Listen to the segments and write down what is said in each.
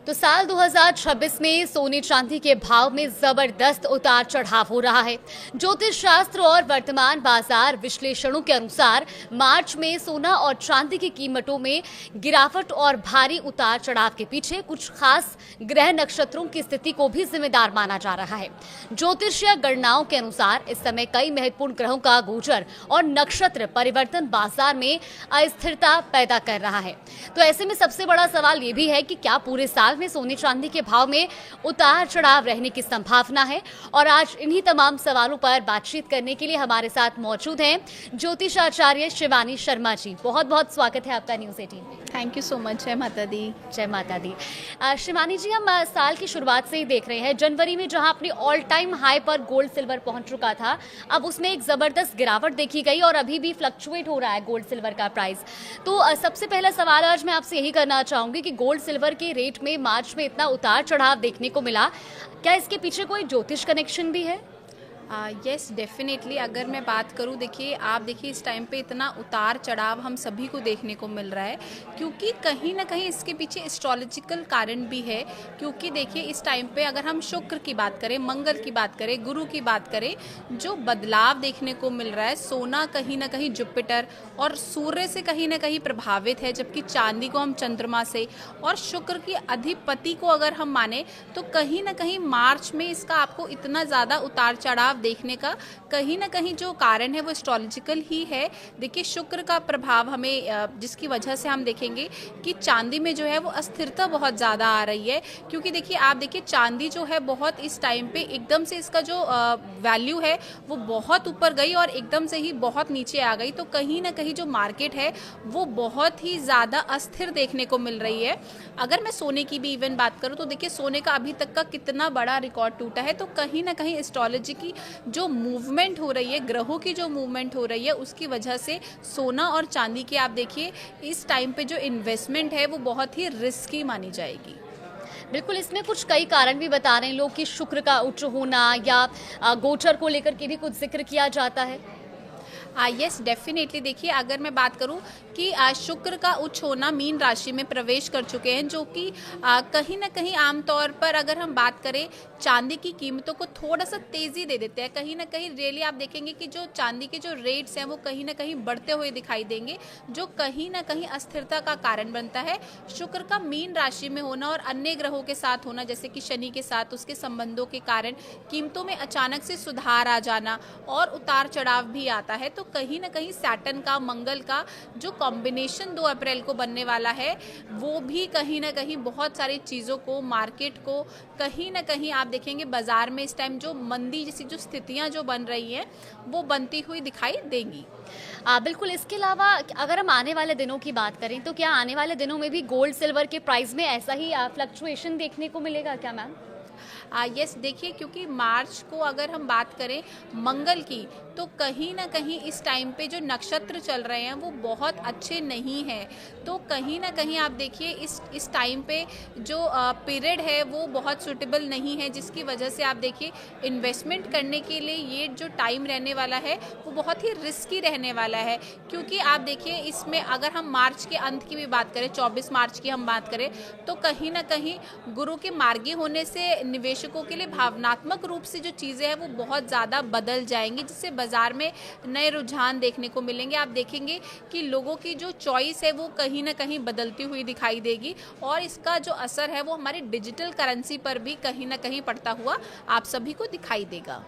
तो साल 2026 में सोने चांदी के भाव में जबरदस्त उतार चढ़ाव हो रहा है। ज्योतिष शास्त्र और वर्तमान बाजार विश्लेषणों के अनुसार मार्च में सोना और चांदी की कीमतों में गिरावट और भारी उतार चढ़ाव के पीछे कुछ खास ग्रह नक्षत्रों की स्थिति को भी जिम्मेदार माना जा रहा है। ज्योतिषीय गणनाओं के अनुसार इस समय कई महत्वपूर्ण ग्रहों का गोचर और नक्षत्र परिवर्तन बाजार में अस्थिरता पैदा कर रहा है। तो ऐसे में सबसे बड़ा सवाल ये भी है कि क्या पूरे साल में सोने चांदी के भाव में उतार चढ़ाव रहने की संभावना है। और आज इन्हीं तमाम सवालों पर बातचीत करने के लिए हमारे साथ मौजूद हैं ज्योतिषाचार्य शिवानी शर्मा जी। बहुत बहुत स्वागत है आपका न्यूज़ 18 में। Thank you so much. जय माता दी। जय माता दी। शिवानी जी, हम साल की शुरुआत से ही देख रहे हैं, जनवरी में जहां अपनी ऑल टाइम हाई पर गोल्ड सिल्वर पहुंच चुका था, अब उसमें एक जबरदस्त गिरावट देखी गई और अभी भी फ्लक्चुएट हो रहा है गोल्ड सिल्वर का प्राइस। तो सबसे पहला सवाल आज मैं आपसे यही करना चाहूंगी कि गोल्ड सिल्वर के रेट में मार्च में इतना उतार चढ़ाव देखने को मिला, क्या इसके पीछे कोई ज्योतिष कनेक्शन भी है? Yes definitely. अगर मैं बात करूं, देखिए आप देखिए इस टाइम पे इतना उतार चढ़ाव हम सभी को देखने को मिल रहा है, क्योंकि कहीं ना कहीं इसके पीछे एस्ट्रोलॉजिकल कारण भी है। क्योंकि देखिए इस टाइम पे अगर हम शुक्र की बात करें, मंगल की बात करें, गुरु की बात करें, जो बदलाव देखने को मिल रहा है, सोना कहीं ना कहीं जुपिटर और सूर्य से कहीं ना कहीं प्रभावित है, जबकि चांदी को हम चंद्रमा से और शुक्र की अधिपति को अगर हम माने तो कहीं ना कहीं मार्च में इसका आपको इतना ज़्यादा उतार चढ़ाव देखने का कहीं ना कहीं जो कारण है वो एस्ट्रोलॉजिकल ही है। देखिए शुक्र का प्रभाव हमें, जिसकी वजह से हम देखेंगे कि चांदी में जो है वो अस्थिरता बहुत ज़्यादा आ रही है। क्योंकि देखिए आप देखिए चांदी जो है बहुत इस टाइम पे एकदम से इसका जो वैल्यू है वो बहुत ऊपर गई और एकदम से ही बहुत नीचे आ गई। तो कहीं ना कहीं जो मार्केट है वो बहुत ही ज़्यादा अस्थिर देखने को मिल रही है। अगर मैं सोने की भी इवन बात करूँ तो देखिए सोने का अभी तक का कितना बड़ा रिकॉर्ड टूटा है। तो कहीं ना कहीं एस्ट्रोलॉजी की जो मूवमेंट हो रही है, ग्रहों की जो मूवमेंट हो रही है, उसकी वजह से सोना और चांदी की आप देखिए इस टाइम पे जो इन्वेस्टमेंट है वो बहुत ही रिस्की मानी जाएगी। बिल्कुल, इसमें कुछ कई कारण भी बता रहे हैं लोग कि शुक्र का उच्च होना या गोचर को लेकर के भी कुछ जिक्र किया जाता है। Yes definitely. देखिए अगर मैं बात करूं कि शुक्र का उच्च होना मीन राशि में प्रवेश कर चुके हैं, जो कि कहीं ना कहीं आमतौर पर अगर हम बात करें चांदी की कीमतों को थोड़ा सा तेज़ी दे देते हैं। कहीं ना कहीं रियली आप देखेंगे कि जो चांदी के जो रेट्स हैं वो कहीं ना कहीं बढ़ते हुए दिखाई देंगे, जो कहीं ना कहीं अस्थिरता का कारण बनता है। शुक्र का मीन राशि में होना और अन्य ग्रहों के साथ होना, जैसे कि शनि के साथ उसके संबंधों के कारण कीमतों में अचानक से सुधार आ जाना और उतार चढ़ाव भी आता है। तो कहीं ना कहीं सैटर्न का, मंगल का जो कॉम्बिनेशन 2 अप्रैल को बनने वाला है वो भी कहीं ना कहीं बहुत सारी चीज़ों को, मार्केट को कहीं ना कहीं आप देखेंगे बाजार में इस टाइम जो मंदी जैसी जो स्थितियां जो बन रही हैं वो बनती हुई दिखाई देंगी। बिल्कुल, इसके अलावा अगर हम आने वाले दिनों की बात करें तो क्या आने वाले दिनों में भी गोल्ड सिल्वर के प्राइस में ऐसा ही फ्लक्चुएशन देखने को मिलेगा क्या मैम? यस देखिए, क्योंकि मार्च को अगर हम बात करें मंगल की, तो कहीं ना कहीं इस टाइम पे जो नक्षत्र चल रहे हैं वो बहुत अच्छे नहीं हैं। तो कहीं ना कहीं आप देखिए इस टाइम पे जो पीरियड है वो बहुत सूटेबल नहीं है, जिसकी वजह से आप देखिए इन्वेस्टमेंट करने के लिए ये जो टाइम रहने वाला है वो बहुत ही रिस्की रहने वाला है। क्योंकि आप देखिए इसमें अगर हम मार्च के अंत की भी बात करें, 24 मार्च की हम बात करें, तो कहीं ना कहीं गुरु के मार्गी होने से निवेशकों के लिए भावनात्मक रूप से जो चीज़ें हैं वो बहुत ज़्यादा बदल जाएंगी, जिससे बाजार में नए रुझान देखने को मिलेंगे। आप देखेंगे कि लोगों की जो चॉइस है वो कहीं ना कहीं बदलती हुई दिखाई देगी और इसका जो असर है वो हमारी डिजिटल करेंसी पर भी कहीं ना कहीं पड़ता हुआ आप सभी को दिखाई देगा।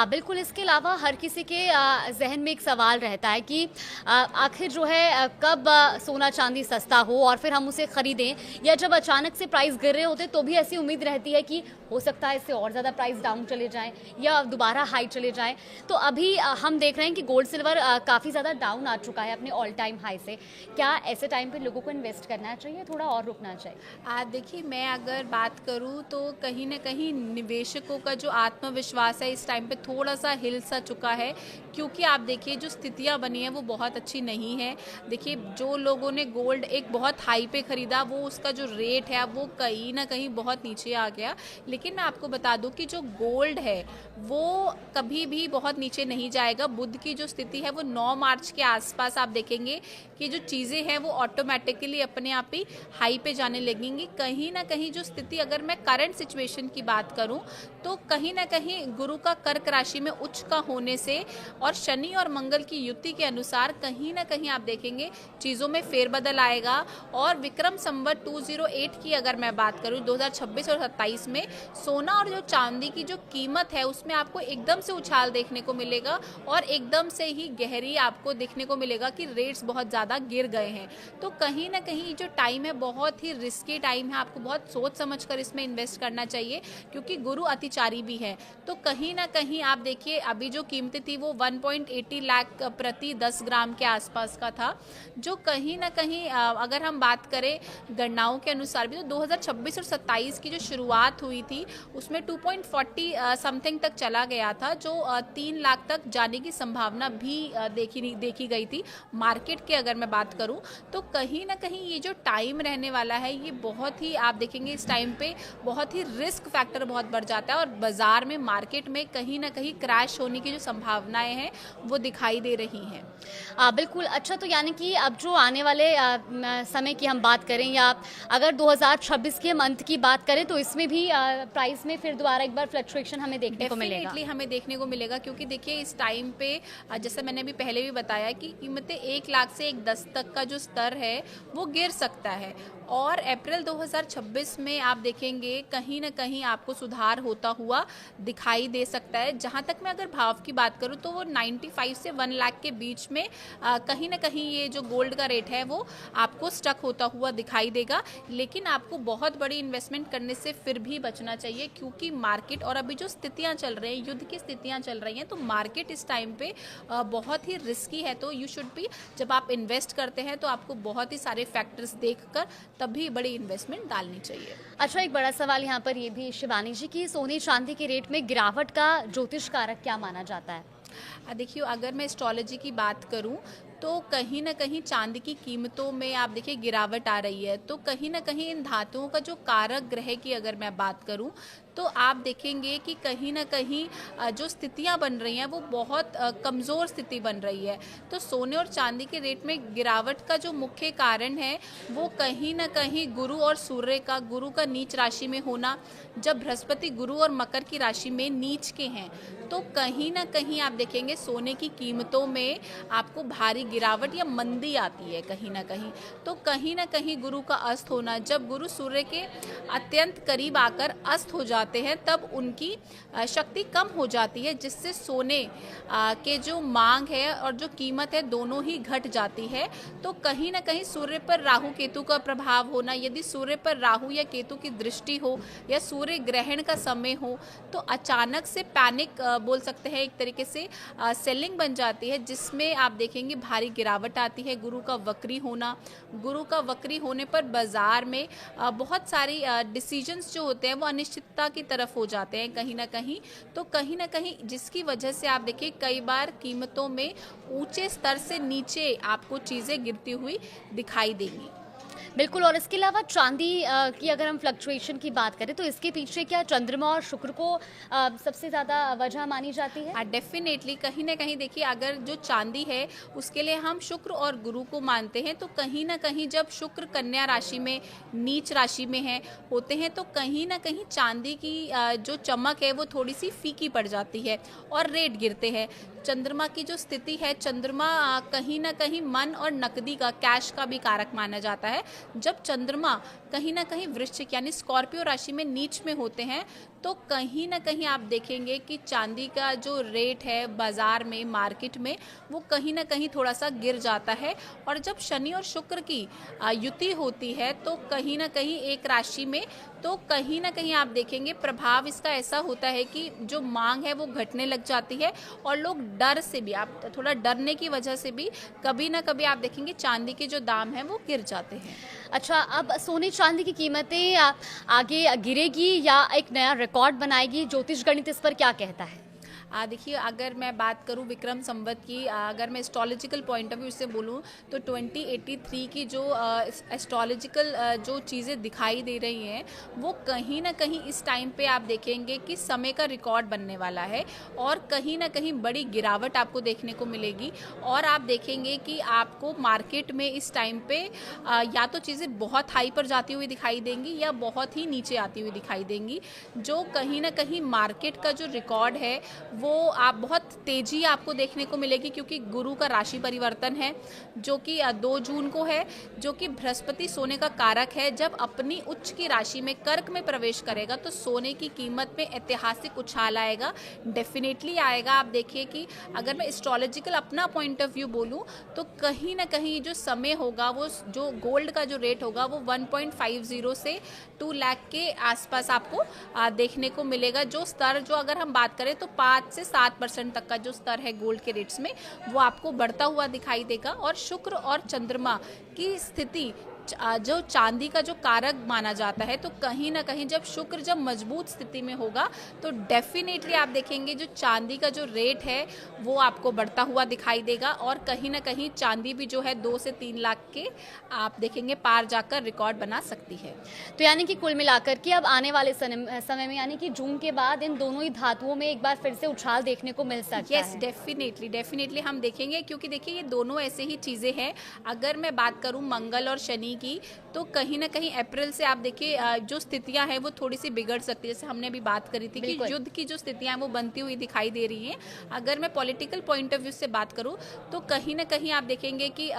बिल्कुल, इसके अलावा हर किसी के जहन में एक सवाल रहता है कि आखिर जो है कब सोना चांदी सस्ता हो और फिर हम उसे खरीदें, या जब अचानक से प्राइस गिर रहे होते तो भी ऐसी उम्मीद रहती है कि हो सकता है इससे और ज़्यादा प्राइस डाउन चले जाएं या दोबारा हाई चले जाएं। तो अभी हम देख रहे हैं कि गोल्ड सिल्वर काफ़ी ज़्यादा डाउन आ चुका है अपने ऑल टाइम हाई से। क्या ऐसे टाइम पे लोगों को इन्वेस्ट करना चाहिए, थोड़ा और रुकना चाहिए? देखिए मैं अगर बात करूं तो कहीं ना कहीं निवेशकों का जो आत्मविश्वास है इस टाइम पे थोड़ा सा हिल सा चुका है, क्योंकि आप देखिए जो स्थितियां बनी हैं वो बहुत अच्छी नहीं है। देखिए जो लोगों ने गोल्ड एक बहुत हाई पे ख़रीदा वो उसका जो रेट है वो कहीं ना कहीं बहुत नीचे आ गया। लेकिन लेकिन मैं आपको बता दूं कि जो गोल्ड है वो कभी भी बहुत नीचे नहीं जाएगा। बुध की जो स्थिति है वो 9 मार्च के आसपास आप देखेंगे कि जो चीज़ें हैं वो ऑटोमेटिकली अपने आप ही हाई पे जाने लगेंगी। कहीं ना कहीं जो स्थिति, अगर मैं करंट सिचुएशन की बात करूं तो कहीं ना कहीं गुरु का कर्क राशि में उच्च का होने से और शनि और मंगल की युति के अनुसार कहीं ना कहीं आप देखेंगे चीज़ों में फेरबदल आएगा। और विक्रम संवत 208 की अगर मैं बात करूं 2026 और 27 में सोना और जो चांदी की जो कीमत है उसमें आपको एकदम से उछाल देखने को मिलेगा और एकदम से ही गहरी आपको देखने को मिलेगा कि रेट्स बहुत ज़्यादा गिर गए हैं। तो कहीं ना कहीं जो टाइम है बहुत ही रिस्की टाइम है, आपको बहुत सोच समझ कर इसमें इन्वेस्ट करना चाहिए क्योंकि गुरु अतिचारी भी है। तो कहीं ना कहीं आप देखिए अभी जो कीमतें थी वो 1.80 लाख प्रति 10 ग्राम के आसपास का था, जो कहीं ना कहीं अगर हम बात करें गणनाओं के अनुसार भी तो 2026 और 27 की जो शुरुआत हुई थी उसमें 2.40 समथिंग तक चला गया था, जो 3 लाख तक जाने की संभावना भी देखी गई थी। मार्केट के अगर मैं बात करूं तो कहीं ना कहीं ये जो टाइम रहने वाला है ये बहुत ही आप देखेंगे इस टाइम पे बहुत ही रिस्क फैक्टर बहुत बढ़ जाता है और बाजार में मार्केट में कहीं ना कहीं क्रैश होने की जो संभावनाएं हैं वो दिखाई दे रही हैं। बिल्कुल। अच्छा, तो यानी कि अब जो आने वाले समय की हम बात करें या अगर 2026 के मंथ की बात करें तो इसमें भी प्राइस में फिर दोबारा एक बार फ्लक्चुएशन हमें देखने को मिलेगा। डेफिनेटली हमें देखने को मिलेगा क्योंकि देखिए इस टाइम पे जैसे मैंने अभी पहले भी बताया कि कीमतें 1 लाख से 1.10 तक का जो स्तर है वो गिर सकता है और अप्रैल 2026 में आप देखेंगे कहीं ना कहीं आपको सुधार होता हुआ दिखाई दे सकता है। जहां तक मैं अगर भाव की बात करूं तो वो 95 से 1 लाख के बीच में कहीं ना कहीं ये जो गोल्ड का रेट है वो आपको स्टक होता हुआ दिखाई देगा। लेकिन आपको बहुत बड़ी इन्वेस्टमेंट करने से फिर भी बचना चाहिए क्योंकि मार्केट और अभी जो स्थितियां चल रही हैं, युद्ध की स्थितियां चल रही हैं, तो मार्केट इस टाइम पे बहुत ही रिस्की है। तो यू शुड बी, जब आप इन्वेस्ट करते हैं तो आपको बहुत ही सारे फैक्टर्स देखकर तभी बड़ी इन्वेस्टमेंट डालनी चाहिए। अच्छा, एक बड़ा सवाल यहाँ पर ये भी शिवानी जी कि सोने चांदी के रेट में गिरावट का ज्योतिष कारक क्या माना जाता है? देखिए अगर मैं एस्ट्रोलॉजी की बात करूं तो कहीं ना कहीं चांदी की कीमतों में आप देखिए गिरावट आ रही है। तो कहीं ना कहीं इन धातुओं का जो कारक ग्रह की अगर मैं बात करूं तो आप देखेंगे कि कहीं ना कहीं जो स्थितियां बन रही हैं वो बहुत कमज़ोर स्थिति बन रही है। तो सोने और चांदी के रेट में गिरावट का जो मुख्य कारण है वो कहीं ना कहीं गुरु और सूर्य का, गुरु का नीच राशि में होना। जब बृहस्पति गुरु और मकर की राशि में नीच के हैं तो कहीं ना कहीं आप देखेंगे सोने की कीमतों में आपको भारी गिरावट या मंदी आती है कहीं ना कहीं। तो कहीं ना कहीं गुरु का अस्त होना, जब गुरु सूर्य के अत्यंत करीब आकर अस्त हो जाते हैं तब उनकी शक्ति कम हो जाती है, जिससे सोने के जो मांग है और जो कीमत है दोनों ही घट जाती है। तो कहीं ना कहीं सूर्य पर राहु केतु का प्रभाव होना, यदि सूर्य पर राहु या केतु की दृष्टि हो या सूर्य ग्रहण का समय हो तो अचानक से पैनिक बोल सकते हैं, एक तरीके से सेलिंग बन जाती है, जिसमें आप देखेंगे भारी गिरावट आती है। गुरु का वक्री होना, गुरु का वक्री होने पर बाजार में बहुत सारी डिसीजंस जो होते हैं वो अनिश्चितता की तरफ हो जाते हैं कहीं ना कहीं। तो कहीं ना कहीं जिसकी वजह से आप देखिए कई बार कीमतों में ऊंचे स्तर से नीचे आपको चीज़ें गिरती हुई दिखाई देंगी। बिल्कुल। और इसके अलावा चांदी की अगर हम फ्लक्चुएशन की बात करें तो इसके पीछे क्या चंद्रमा और शुक्र को सबसे ज़्यादा वजह मानी जाती है? डेफिनेटली कहीं ना कहीं देखिए अगर जो चांदी है उसके लिए हम शुक्र और गुरु को मानते हैं, तो कहीं ना कहीं जब शुक्र कन्या राशि में नीच राशि में है होते हैं तो कहीं ना कहीं चांदी की जो चमक है वो थोड़ी सी फीकी पड़ जाती है और रेट गिरते हैं। चंद्रमा की जो स्थिति है, चंद्रमा कहीं ना कहीं मन और नकदी का, कैश का भी कारक माना जाता है। जब चंद्रमा कहीं ना कहीं वृश्चिक यानी स्कॉर्पियो राशि में नीच में होते हैं तो कहीं ना कहीं आप देखेंगे कि चांदी का जो रेट है बाजार में, मार्केट में, वो कहीं ना कहीं थोड़ा सा गिर जाता है। और जब शनि और शुक्र की युति होती है तो कहीं ना कहीं एक राशि में, तो कहीं ना कहीं आप देखेंगे प्रभाव इसका ऐसा होता है कि जो मांग है वो घटने लग जाती है और लोग डर से भी, आप थोड़ा डरने की वजह से भी कभी ना कभी आप देखेंगे चांदी के जो दाम है वो गिर जाते हैं। अच्छा, अब सोने चांदी की कीमतें आगे गिरेगी या एक नया रिकॉर्ड बनाएगी? ज्योतिष गणित इस पर क्या कहता है? देखिए अगर मैं बात करूं विक्रम संवत की, अगर मैं एस्ट्रोलॉजिकल पॉइंट ऑफ व्यू से बोलूं तो 2083 की जो एस्ट्रोलॉजिकल जो चीज़ें दिखाई दे रही हैं वो कहीं ना कहीं इस टाइम पे आप देखेंगे कि समय का रिकॉर्ड बनने वाला है और कहीं ना कहीं बड़ी गिरावट आपको देखने को मिलेगी। और आप देखेंगे कि आपको मार्केट में इस टाइम पे या तो चीज़ें बहुत हाई पर जाती हुई दिखाई देंगी या बहुत ही नीचे आती हुई दिखाई देंगी, जो कहीं ना कहीं मार्केट का जो रिकॉर्ड है वो आप बहुत तेज़ी आपको देखने को मिलेगी, क्योंकि गुरु का राशि परिवर्तन है जो कि 2 जून को है, जो कि बृहस्पति सोने का कारक है। जब अपनी उच्च की राशि में कर्क में प्रवेश करेगा तो सोने की कीमत में ऐतिहासिक उछाल आएगा, डेफिनेटली आएगा। आप देखिए कि अगर मैं एस्ट्रोलॉजिकल अपना पॉइंट ऑफ व्यू बोलूं तो कहीं ना कहीं जो समय होगा वो जो गोल्ड का जो रेट होगा वो 1.50 से 2 लाख के आसपास आपको देखने को मिलेगा। जो स्तर जो अगर हम बात करें तो 5 से 7% तक का जो स्तर है गोल्ड के रेट्स में वो आपको बढ़ता हुआ दिखाई देगा। और शुक्र और चंद्रमा की स्थिति जो चांदी का जो कारक माना जाता है, तो कहीं ना कहीं जब शुक्र जब मजबूत स्थिति में होगा तो डेफिनेटली आप देखेंगे जो चांदी का जो रेट है वो आपको बढ़ता हुआ दिखाई देगा और कहीं ना कहीं चांदी भी जो है 2 से 3 लाख के आप देखेंगे पार जाकर रिकॉर्ड बना सकती है। तो यानी कि कुल मिलाकर के अब आने वाले समय में यानी कि जून के बाद इन दोनों ही धातुओं में एक बार फिर से उछाल देखने को मिल सकता है। यस, डेफिनेटली हम देखेंगे, क्योंकि देखिए ये दोनों ऐसे ही चीज़ें हैं। अगर मैं बात करूं मंगल और शनि की, तो कहीं ना कहीं अप्रैल से आप देखिए जो स्थितियां हैं वो थोड़ी सी बिगड़ सकती है। जैसे हमने अभी बात करी थी कि युद्ध की जो स्थितियां हैं वो बनती हुई दिखाई दे रही हैं। अगर मैं पॉलिटिकल पॉइंट ऑफ व्यू से बात करूं तो कहीं ना कहीं आप देखेंगे कि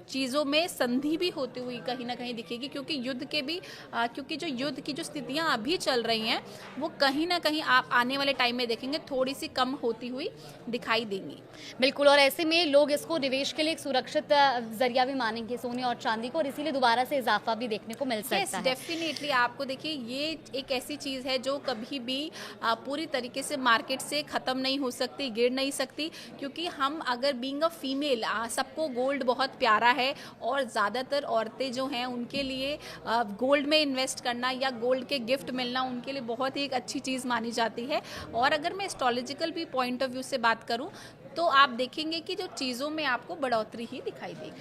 चीज़ों में संधि भी होती हुई कहीं ना कहीं दिखेगी, क्योंकि क्योंकि जो युद्ध की जो स्थितियां अभी चल रही हैं वो कहीं ना कहीं आप आने वाले टाइम में देखेंगे थोड़ी सी कम होती हुई दिखाई देंगी। बिल्कुल, और ऐसे में लोग इसको निवेश के लिए एक सुरक्षित जरिया भी मानेंगे सोने और चांदी को, और इसीलिए दोबारा से इजाफा भी देखने को मिल सकता है। डेफिनेटली आपको देखिए ये एक ऐसी चीज़ है जो कभी भी पूरी तरीके से मार्केट से ख़त्म नहीं हो सकती, गिर नहीं सकती, क्योंकि हम अगर बीइंग अ फीमेल सबको गोल्ड बहुत प्यारा है और ज़्यादातर औरतें जो हैं उनके लिए गोल्ड में इन्वेस्ट करना या गोल्ड के गिफ्ट मिलना उनके लिए बहुत ही एक अच्छी चीज़ मानी जाती है। और अगर मैं एस्ट्रोलॉजिकल भी पॉइंट ऑफ व्यू से बात करूँ तो आप देखेंगे कि जो चीज़ों में आपको बढ़ोतरी ही दिखाई देगी।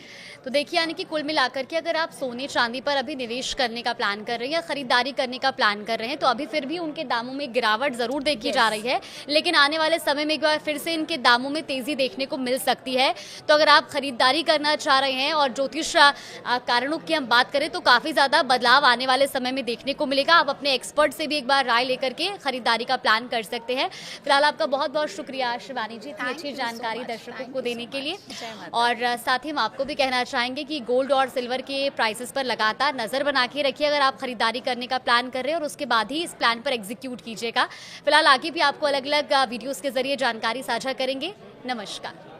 तो देखिए यानी कि कुल मिलाकर के अगर आप सोने चांदी पर अभी निवेश करने का प्लान कर रहे हैं या खरीदारी करने का प्लान कर रहे हैं तो अभी फिर भी उनके दामों में गिरावट ज़रूर देखी जा रही है, लेकिन आने वाले समय में एक बार फिर से इनके दामों में तेज़ी देखने को मिल सकती है। तो अगर आप खरीदारी करना चाह रहे हैं और ज्योतिष कारणों की हम बात करें तो काफ़ी ज़्यादा बदलाव आने वाले समय में देखने को मिलेगा। आप अपने एक्सपर्ट से भी एक बार राय लेकर के खरीदारी का प्लान कर सकते हैं। फिलहाल आपका बहुत बहुत शुक्रिया शिवानी जी, इतनी अच्छी जानकारी दर्शकों को देने के लिए। और साथ ही हम आपको भी कहना चाहेंगे कि गोल्ड और सिल्वर के प्राइसेस पर लगातार नजर बना के रखिए अगर आप खरीदारी करने का प्लान कर रहे हैं, और उसके बाद ही इस प्लान पर एग्जीक्यूट कीजिएगा। फिलहाल आगे भी आपको अलग अलग वीडियोस के जरिए जानकारी साझा करेंगे। नमस्कार।